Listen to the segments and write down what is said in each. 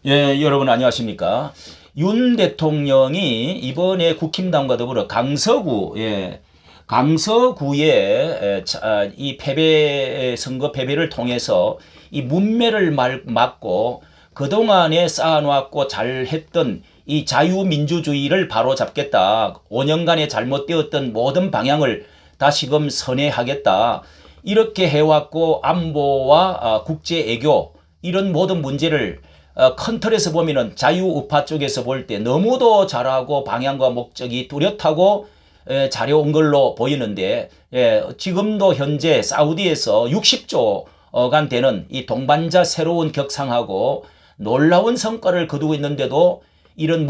예, 여러분 안녕하십니까? 윤 대통령이 이번에 국힘당과 더불어 강서구의 이 선거 패배를 통해서 이 문매를 막고 그동안에 쌓아놓았고 잘했던 이 자유민주주의를 바로잡겠다. 5년간의 잘못되었던 모든 방향을 다시금 선회하겠다. 이렇게 해왔고 안보와 국제 애교 이런 모든 문제를 큰 틀에서 보면은 자유우파 쪽에서 볼 때 너무도 잘하고 방향과 목적이 뚜렷하고 잘해온 걸로 보이는데, 지금도 현재 사우디에서 60조간 되는 이 동반자 새로운 격상하고 놀라운 성과를 거두고 있는데도 이런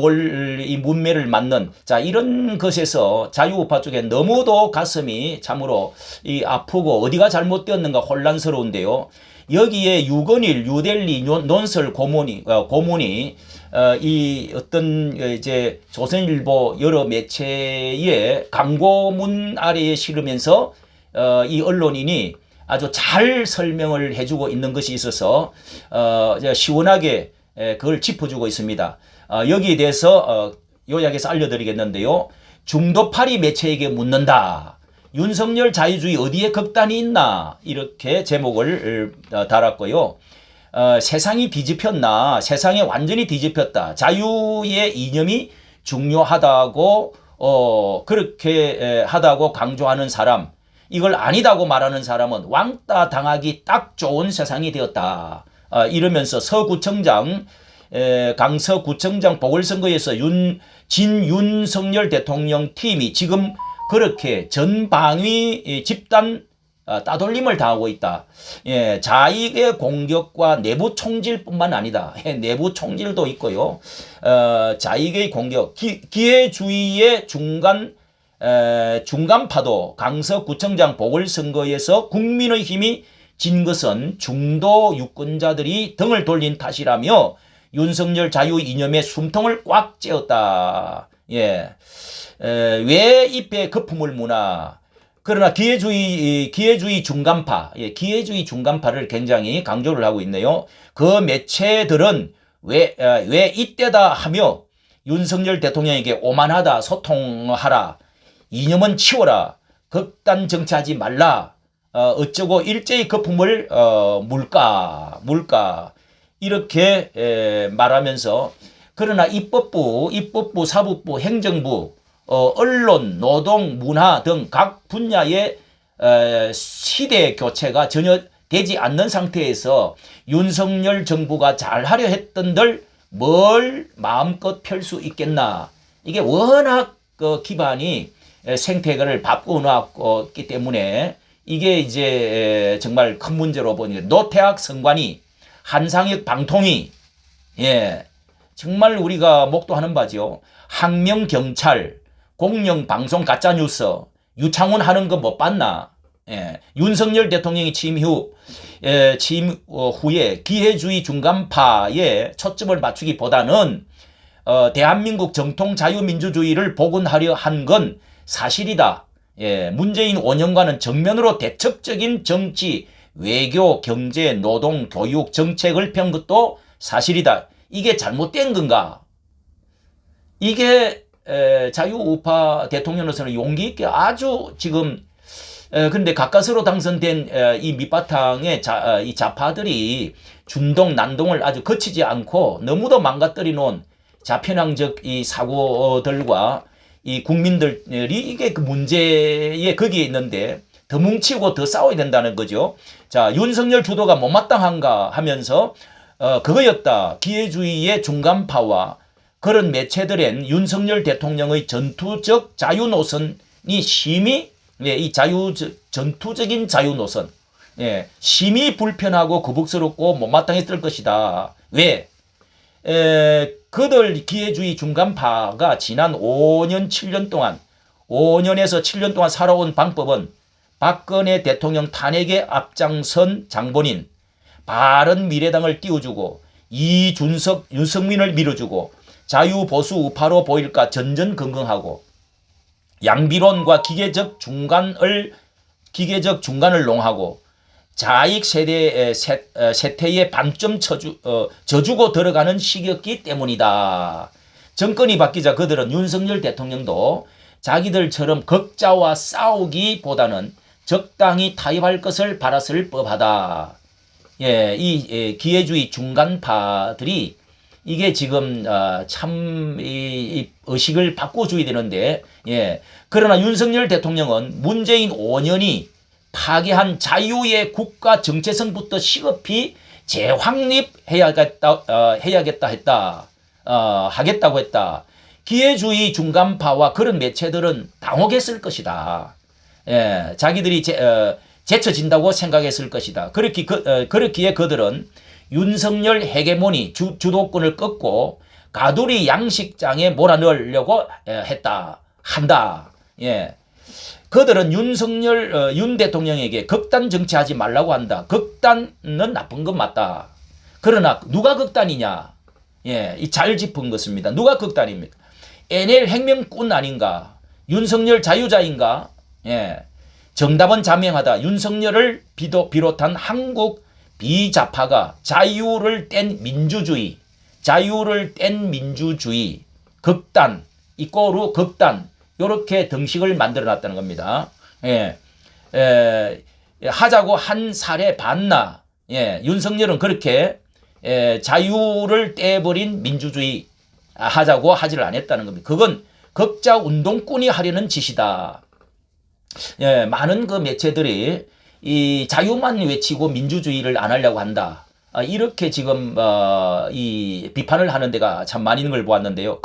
이 문매를 맞는 이런 것에서 자유우파 쪽에 너무도 가슴이 참으로 아프고 어디가 잘못되었는가 혼란스러운데요. 여기에 유건일 뉴델리 논설 고문이 이 어떤 이제 조선일보 여러 매체의 광고문 아래에 실으면서 이 언론인이 아주 잘 설명을 해주고 있는 것이 있어서 시원하게 그걸 짚어주고 있습니다. 여기에 대해서 요약해서 알려드리겠는데요. 중도파리 매체에게 묻는다. 윤석열 자유주의 어디에 극단이 있나, 이렇게 제목을 달았고요. 세상이 뒤집혔나, 세상이 완전히 뒤집혔다. 자유의 이념이 중요하다고 그렇게 하다고 강조하는 사람, 이걸 아니다고 말하는 사람은 왕따 당하기 딱 좋은 세상이 되었다. 이러면서 강서구청장 보궐선거에서 윤석열 대통령 팀이 지금 그렇게 전방위 집단 따돌림을 당하고 있다. 자익의 공격과 내부 총질뿐만 아니다. 내부 총질도 있고요. 자익의 공격, 기회주의의 중간파도 강서구청장 보궐선거에서 국민의힘이 진 것은 중도 유권자들이 등을 돌린 탓이라며 윤석열 자유 이념의 숨통을 꽉 쬐었다. 왜 입에 거품을 무나. 그러나 기회주의 중간파를 굉장히 강조를 하고 있네요. 그 매체들은 왜 이때다 하며 윤석열 대통령에게 오만하다, 소통하라, 이념은 치워라, 극단 정치하지 말라, 어쩌고 일제히 거품을 물까 이렇게 말하면서, 그러나 입법부, 사법부, 행정부, 언론, 노동, 문화 등 각 분야의 시대 교체가 전혀 되지 않는 상태에서 윤석열 정부가 잘하려 했던들 뭘 마음껏 펼 수 있겠나. 이게 워낙 기반이 생태계를 바꿔놓았기 때문에 이게 이제 정말 큰 문제로 보니, 노태학 성관이, 한상혁 방통위, 정말 우리가 목도하는 바죠. 항명 경찰, 공영 방송 가짜뉴스, 유창훈 하는 거 못 봤나? 윤석열 대통령이 취임 후에 기회주의 중간파에 초점을 맞추기보다는 대한민국 정통 자유민주주의를 복원하려 한 건 사실이다. 문재인 5년간은 정면으로 대척적인 정치, 외교, 경제, 노동, 교육, 정책을 편 것도 사실이다. 이게 잘못된 건가? 이게 자유우파 대통령으로서는 용기 있게 아주 지금 근데 가까스로 당선된 이 밑바탕의 이 좌파들이 중동 난동을 아주 거치지 않고 너무도 망가뜨려 놓은 자편향적 이 사고들과 이 국민들이 이게 그 문제에 거기에 있는데 더 뭉치고 더 싸워야 된다는 거죠. 자, 윤석열 주도가 못마땅한가 하면서 그거였다. 기회주의의 중간파와 그런 매체들엔 윤석열 대통령의 전투적 자유 노선이 심히 이 전투적인 자유 노선, 심히 불편하고 거북스럽고 못마땅했을 것이다. 왜? 그들 기회주의 중간파가 지난 5년에서 7년 동안 살아온 방법은 박근혜 대통령 탄핵에 앞장선 장본인, 바른미래당을 띄워주고 이준석, 윤석민을 밀어주고 자유보수 우파로 보일까 전전긍긍하고 양비론과 기계적 중간을 농하고 자익 세태의 반점 져주고 들어가는 시기였기 때문이다. 정권이 바뀌자 그들은 윤석열 대통령도 자기들처럼 극자와 싸우기보다는 적당히 타협할 것을 바랐을 법하다. 예, 이 기회주의 중간파들이 이게 지금 참 이 의식을 바꿔줘야 되는데, 예. 그러나 윤석열 대통령은 문재인 5년이 파괴한 자유의 국가 정체성부터 시급히 재확립해야겠다 하겠다고 했다. 기회주의 중간파와 그런 매체들은 당혹했을 것이다. 예, 자기들이 제쳐진다고 생각했을 것이다. 그렇기에 그들은 윤석열 헤게모니 주도권을 꺾고 가두리 양식장에 몰아넣으려고 한다. 예. 그들은 윤 대통령에게 극단 정치하지 말라고 한다. 극단은 나쁜 건 맞다. 그러나 누가 극단이냐? 예, 잘 짚은 것입니다. 누가 극단입니까? NL 핵명꾼 아닌가? 윤석열 자유자인가? 예. 정답은 자명하다. 윤석열을 비롯한 한국 비자파가 자유를 뗀 민주주의, 극단, 이꼬르 극단, 요렇게 등식을 만들어 놨다는 겁니다. 예. 하자고 한 살에 반나. 예. 윤석열은 그렇게 자유를 떼버린 민주주의 하자고 하지를 않았다는 겁니다. 그건 극자 운동꾼이 하려는 짓이다. 예, 많은 그 매체들이 이 자유만 외치고 민주주의를 안 하려고 한다. 이렇게 지금 이 비판을 하는 데가 참 많이 있는 걸 보았는데요.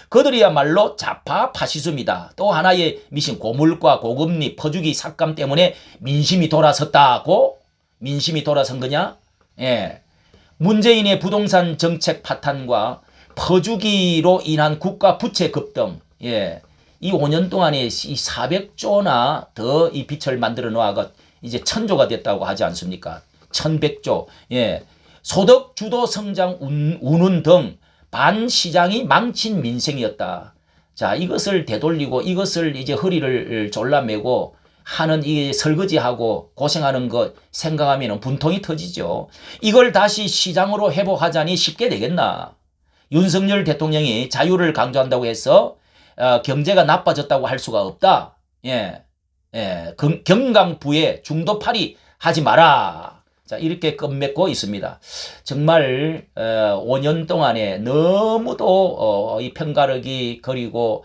그들이야말로 좌파 파시즘이다. 또 하나의 미신 고물가 고금리 퍼주기 삭감 때문에 민심이 돌아섰다고? 민심이 돌아선 거냐? 예. 문재인의 부동산 정책 파탄과 퍼주기로 인한 국가 부채 급등. 예. 이 5년 동안에 이 400조나 더 이 빚을 만들어 놓아가 이제 1000조가 됐다고 하지 않습니까? 1100조. 예. 소득 주도 성장 운운 등 반시장이 망친 민생이었다. 자, 이것을 되돌리고 이것을 이제 허리를 졸라매고 하는 이 설거지하고 고생하는 것 생각하면 분통이 터지죠. 이걸 다시 시장으로 회복하자니 쉽게 되겠나? 윤석열 대통령이 자유를 강조한다고 해서 경제가 나빠졌다고 할 수가 없다. 예. 예. 경강부에 중도파리 하지 마라. 자, 이렇게 끝맺고 있습니다. 정말 5년 동안에 너무도 이 편가르기 그리고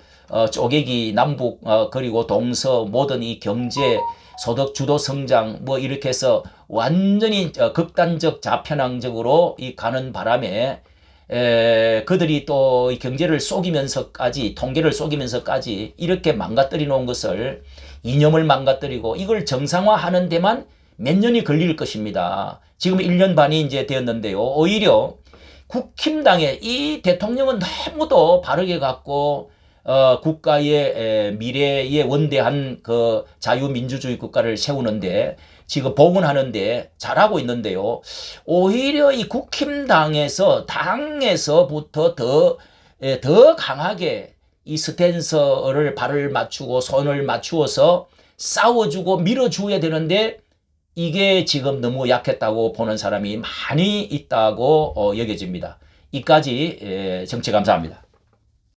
쪼개기 남북 그리고 동서 모든 이 경제 소득 주도 성장 뭐 이렇게 해서 완전히 극단적 좌편향적으로 이 가는 바람에 그들이 또 이 경제를 속이면서까지 통계를 속이면서까지 이렇게 망가뜨려 놓은 것을 이념을 망가뜨리고 이걸 정상화하는 데만 몇 년이 걸릴 것입니다. 지금 1년 반이 이제 되었는데요. 오히려 국힘당의 이 대통령은 너무도 바르게 갖고 국가의 미래에 원대한 그 자유민주주의 국가를 세우는데 지금 복원하는데 잘하고 있는데요. 오히려 이 국힘당에서 당에서부터 더 강하게 이 스탠스를 발을 맞추고 손을 맞추어서 싸워주고 밀어줘야 되는데 이게 지금 너무 약했다고 보는 사람이 많이 있다고 여겨집니다. 이까지 정치 감사합니다.